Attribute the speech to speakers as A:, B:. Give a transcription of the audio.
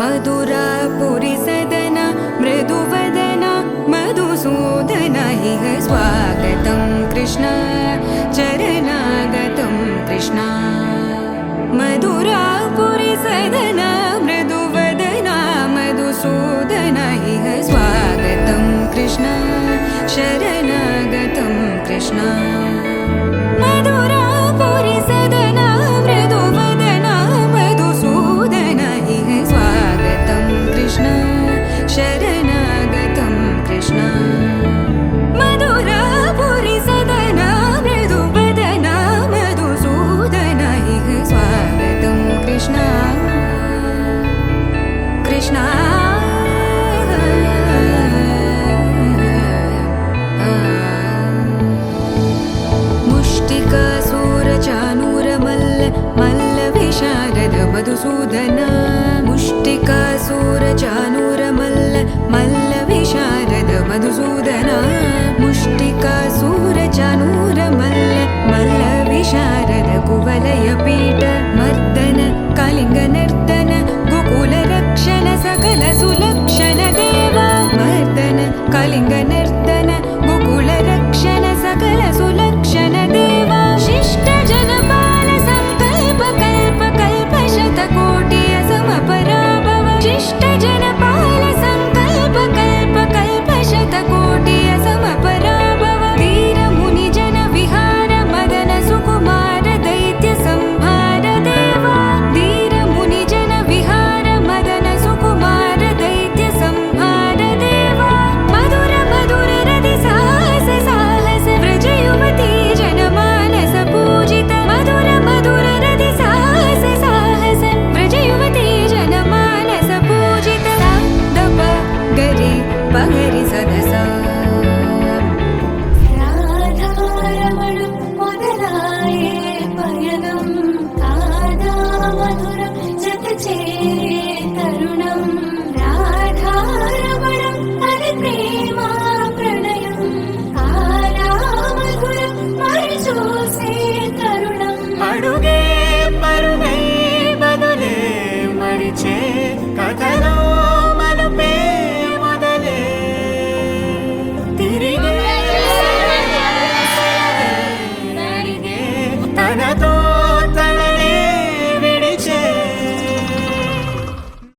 A: मधुरापुरी सदना मृदुवदना मधुसूदन इह स्वागतं कृष्ण चरणागतं कृष्ण मधुरापुरी सदना मृदुवदना मधुसूदन इह स्वागतं कृष्ण शरणागतं कृष्ण मधुरापुरी सदना मृदुवदना मधुसूदन इह स्वागतं कृष्ण शरणागतं कृष्ण मधुरापुरी सदना मृदुवदना मधुसूदन इह स्वागतं कृष्ण कृष्ण मुष्टिकासूरचानूरमल्ल मल्लविशारद मधुसूदना मुष्टिकासूरचानूरमल्ल मल्लविशारद मधुसूदना मुष्टिकासूरचानूरमल्ल मल्लविशारद कुवलयपीठ मर्दन कलिङ्गनर्दन गोकुलरक्षण सकल सुलक्षण देवा मर्दन कलिङ्गनर्दन गोकुलरक्षण सकल सुलक्षण देवा शिष्ट जनपाल संकल्प कल्प कल्प शतकोटि असमपराभव शिष्ट जनपाल